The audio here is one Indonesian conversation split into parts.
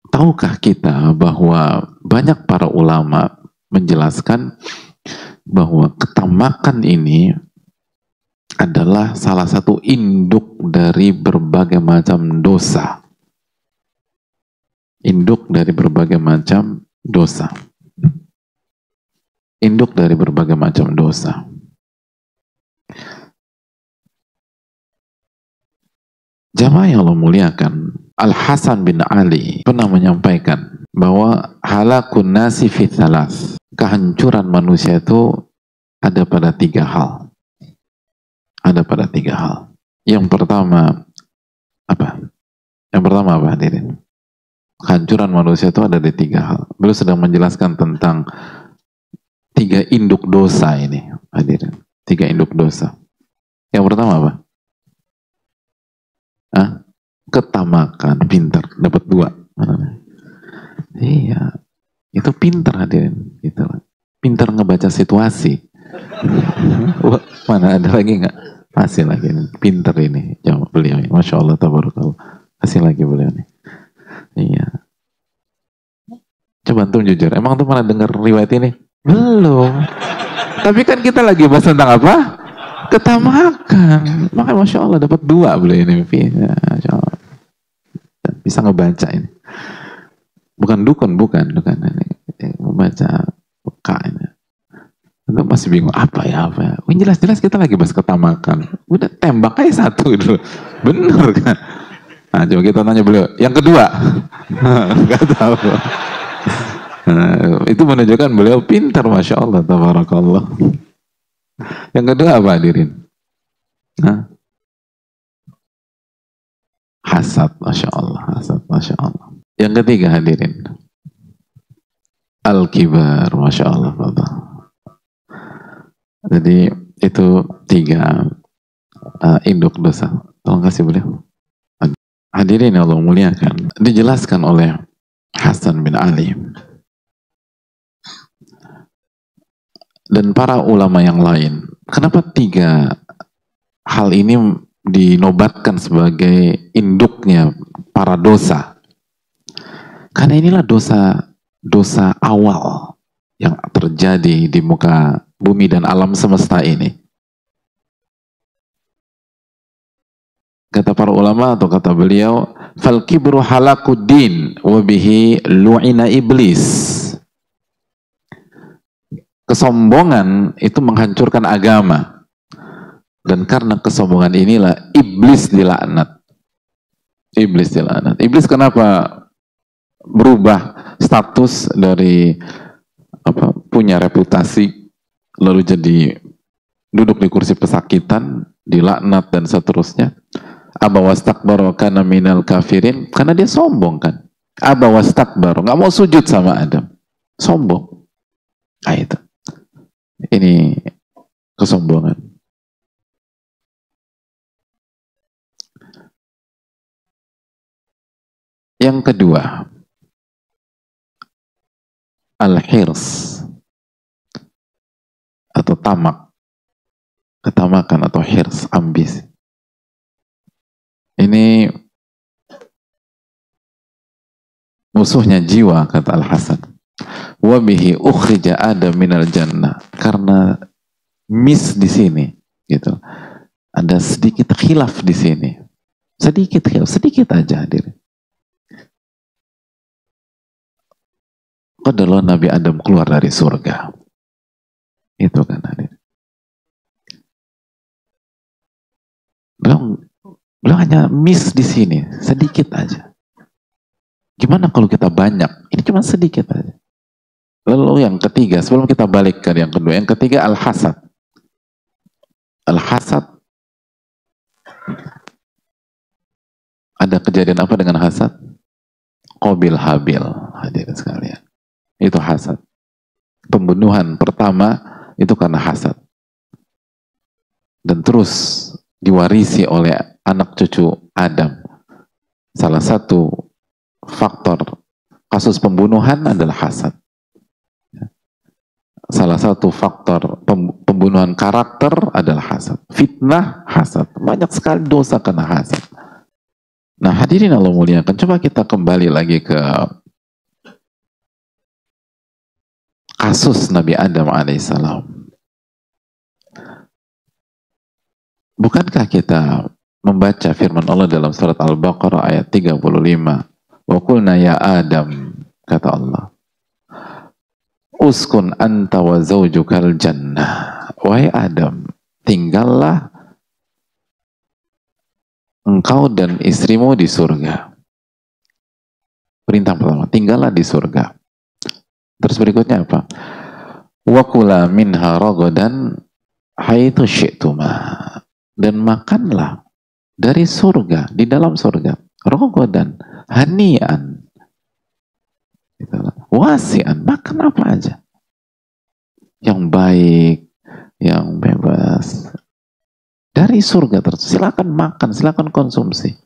tahukah kita bahwa banyak para ulama menjelaskan bahwa ketamakan ini adalah salah satu induk dari berbagai macam dosa. Induk dari berbagai macam dosa. Induk dari berbagai macam dosa. Jamaah yang Allah muliakan, Al-Hasan bin Ali pernah menyampaikan bahwa halakun nasi fi thalas, kehancuran manusia itu ada pada 3 hal. Ada pada 3 hal. Yang pertama apa? Yang pertama apa, hadirin? Kehancuran manusia itu ada di 3 hal. Beliau sedang menjelaskan tentang 3 induk dosa ini, hadirin. 3 induk dosa. Yang pertama apa? Ketamakan, pintar, dapat 2. Iya, itu pintar, hadirin. Gitu. Pintar ngebaca situasi. Mana ada lagi nggak? Masih lagi nih. Pintar ini jawab beliau. Masya Allah, tabarakallah. Masih lagi beliau nih. Iya. Coba antum jujur. Emang antum pernah dengar riwayat ini? Belum. Tapi kan kita lagi bahas tentang apa? Ketamakan. Makanya Masya Allah dapat 2 beliau ini. Masya Allah. Bisa ngebaca ini. Bukan dukun, bukan. Membaca peka ini. Itu masih bingung, apa ya. Jelas-jelas kita lagi bahas ketamakan. Udah tembak aja 1 dulu. Bener kan? Nah, coba kita tanya beliau. Yang kedua? Gak tahu. Nah, itu menunjukkan beliau pintar, Masya Allah, tabarakallah. Yang kedua apa, hadirin? Hasad, Masya Allah. Hasad, Masya Allah. Yang ketiga, hadirin. Al-kibar, Masya Allah. Jadi itu 3 induk dosa. Tolong kasih beliau. Hadirin yang Allah muliakan. Dijelaskan oleh Hasan bin Ali dan para ulama yang lain. Kenapa 3 hal ini dinobatkan sebagai induknya para dosa? Karena inilah dosa awal yang terjadi di muka bumi dan alam semesta ini. Kata para ulama atau kata beliau, fal kibru halakuddin wa bihi lu'ina iblis. Kesombongan itu menghancurkan agama. Dan karena kesombongan inilah iblis dilaknat. Iblis dilaknat. Iblis kenapa berubah status dari punya reputasi lalu jadi duduk di kursi pesakitan, dilaknat dan seterusnya? Aba wastakbar wa kana minal kafirin, karena dia sombong kan. Aba wastakbar, nggak mau sujud sama Adam, sombong. Itu ini kesombongan. Yang kedua, al-hirs atau tamak, ketamakan atau hirs, ambisi. Ini musuhnya jiwa, kata Al-Hasan. Wa bihi ukhrija Adam minal jannah. Karena miss di sini, gitu. Ada sedikit khilaf di sini. Sedikit khilaf, sedikit aja, hadirin. Qadallah Nabi Adam keluar dari surga. Itu kan, hadirin. Beliau hanya miss di sini, sedikit aja. Gimana kalau kita banyak? Ini cuma sedikit aja. Lalu yang ketiga, sebelum kita balik ke yang kedua, yang ketiga al-hasad. Al-hasad, ada kejadian apa dengan hasad? Qabil Habil, hadirin sekalian. Itu hasad. Pembunuhan pertama itu karena hasad. Dan terus diwarisi oleh anak cucu Adam. Salah satu faktor kasus pembunuhan adalah hasad. Salah satu faktor pembunuhan karakter adalah hasad. Fitnah, hasad. Banyak sekali dosa karena hasad. Nah hadirin Allah muliakan, coba kita kembali lagi ke kasus Nabi Adam alaihissalam. Bukankah kita membaca firman Allah dalam surat Al-Baqarah ayat 35? Wa qulna ya Adam, kata Allah, uskun anta wa zawjukal jannah. Wahai Adam, tinggallah engkau dan istrimu di surga. Perintah pertama, tinggallah di surga. Terus berikutnya apa? Wa kula minha ragadan haitsu syi'tuma. Dan makanlah dari surga, di dalam surga. Ragadan, hanian, wasian, makan apa aja. Yang baik, yang bebas. Dari surga terus, silakan makan, silakan konsumsi.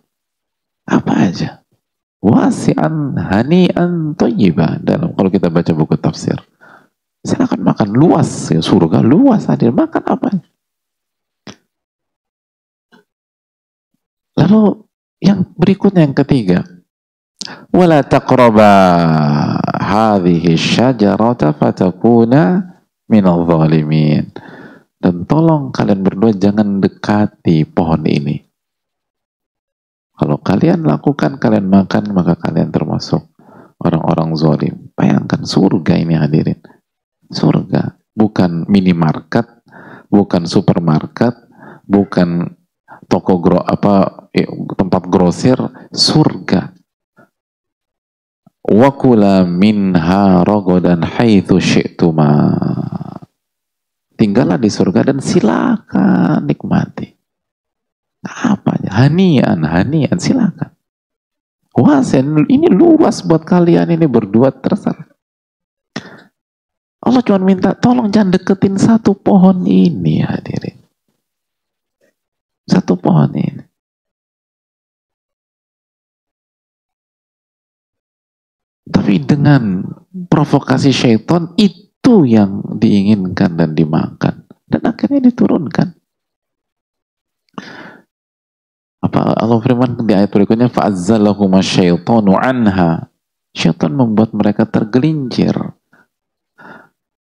Apa aja. Wasi'an, hani'an, thayyiba. Dalam kalau kita baca buku tafsir, silakan makan, luas ya, surga luas, hadir, makan apa. Lalu yang berikutnya, yang ketiga, wala taqraba hadhihi syajarata fatakuna minadh dhalimin. Dan tolong kalian berdua jangan dekati pohon ini. Kalau kalian lakukan, kalian makan, maka kalian termasuk orang-orang zalim. Bayangkan surga ini hadirin. Surga. Bukan minimarket, bukan supermarket, bukan toko tempat grosir, surga. Wa kula minha ragadan haitsu syi'tuma. Tinggallah di surga dan silakan nikmati. Apa aja, hanian, silakan. Wah, ini luas buat kalian ini berdua, terserah. Allah cuma minta, tolong jangan deketin satu pohon ini, hadirin. Satu pohon ini. Tapi dengan provokasi syaitan, itu yang diinginkan dan dimakan. Dan akhirnya diturunkan. Apa Allah firman di ayat berikutnya, fa'azzalahuma syaitanu anha. Syaitan membuat mereka tergelincir.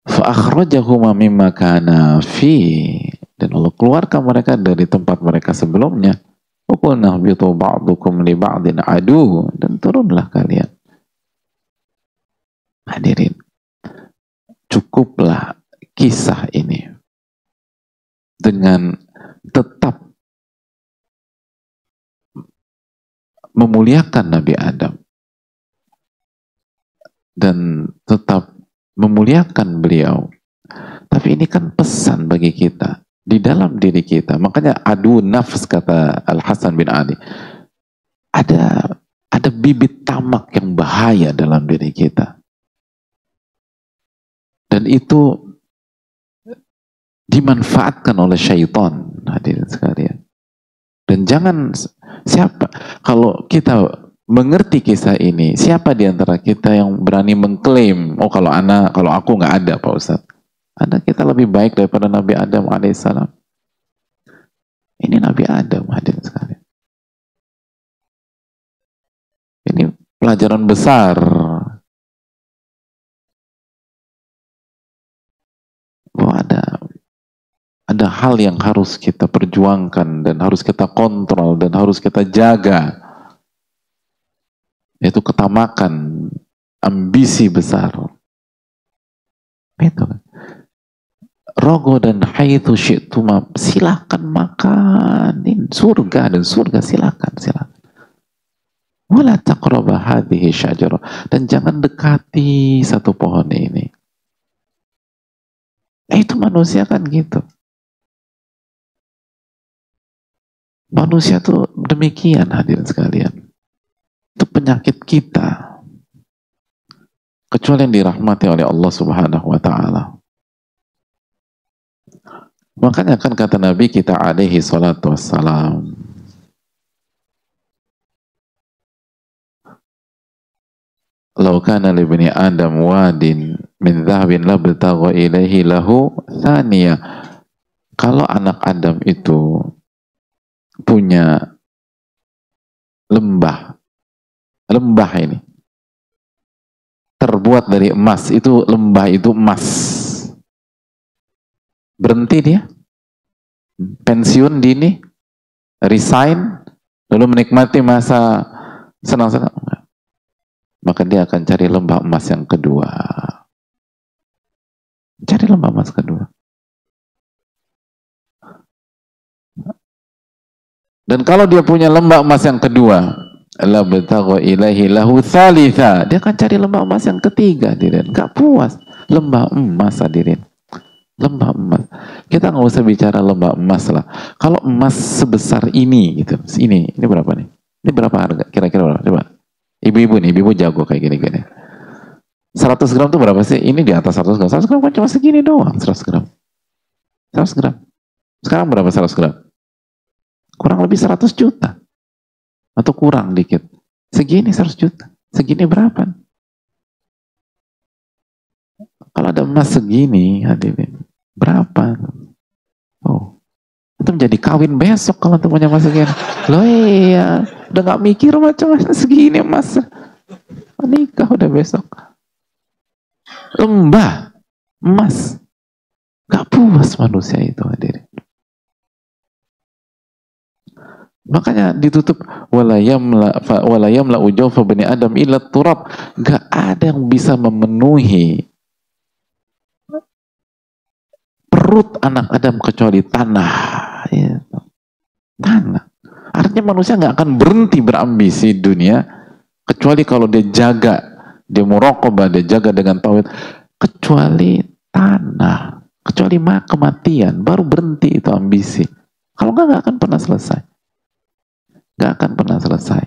Fa'akhrajahuma mimma kana fi. Dan Allah keluarkan mereka dari tempat mereka sebelumnya. Wa qulna ihbitu ba'dukum li ba'din adu. Dan turunlah kalian. Hadirin, cukuplah kisah ini dengan tetap memuliakan Nabi Adam dan tetap memuliakan beliau. Tapi ini kan pesan bagi kita di dalam diri kita. Makanya adu nafs, kata Al-Hasan bin Ali. Ada bibit tamak yang bahaya dalam diri kita. Dan itu dimanfaatkan oleh syaitan, hadirin sekalian. Dan jangan, kalau kita mengerti kisah ini, siapa di antara kita yang berani mengklaim, oh kalau aku nggak ada Pak Ustadz. Kita lebih baik daripada Nabi Adam alaihissalam. Ini Nabi Adam, hadirin sekalian. Ini pelajaran besar. Bahwa ada hal yang harus kita perjuangkan dan harus kita kontrol dan harus kita jaga, yaitu ketamakan, ambisi besar. Itu kan. Rogo dan haitsu syi'tuma, silakan makanin surga, dan surga silakan. Wala taqraba hadhihi syajarah, dan jangan dekati satu pohon ini. Itu manusia kan gitu. Manusia tuh demikian, hadirin sekalian. Itu penyakit kita. Kecuali yang dirahmati oleh Allah Subhanahu wa ta'ala. Makanya kan kata Nabi kita alaihi salatu wassalam, "Lau kana li bani Adam wadin min dhahabin labtagha ilaihi lahu thaniya." Kalau anak Adam itu punya lembah. Lembah ini terbuat dari emas, itu lembah itu emas. Berhenti dia, pensiun dini, resign, lalu menikmati masa senang-senang, maka dia akan cari lembah emas yang kedua. Cari lembah emas kedua. Dan kalau dia punya lembah emas yang kedua, la batagha ilaihi lahu thalitha, dia akan cari lembah emas yang ketiga, hadirin. Gak puas. Lembah emas, hadirin. Lembah emas. Kita nggak usah bicara lembah emas lah. Kalau emas sebesar ini gitu, ini berapa nih? Ini berapa harga? Kira-kira berapa? Coba. Ibu-ibu nih, ibu jago kayak gini-gini. 100 gram tuh berapa sih? Ini di atas 100 gram. 100 gram kan cuma segini doang. 100 gram. 100 gram. Sekarang berapa 100 gram? Kurang lebih 100 juta. Atau kurang dikit. Segini 100 juta. Segini berapa? Kalau ada emas segini, hadirin, berapa? Oh, itu menjadi kawin besok kalau tuh punya emas segini. Loh iya, udah gak mikir macam-macam segini emas. Nikah udah besok. Lembah emas. Gak puas manusia itu, hadirin. Makanya ditutup wala yamla ujawfa bani adam illa turab. Gak ada yang bisa memenuhi perut anak Adam kecuali tanah. Ya. Tanah. Artinya manusia gak akan berhenti berambisi dunia kecuali kalau dia jaga, dia muraqabah, dia jaga dengan tauhid, kecuali tanah, kecuali kematian, baru berhenti itu ambisi. Kalau gak akan pernah selesai. Gak akan pernah selesai.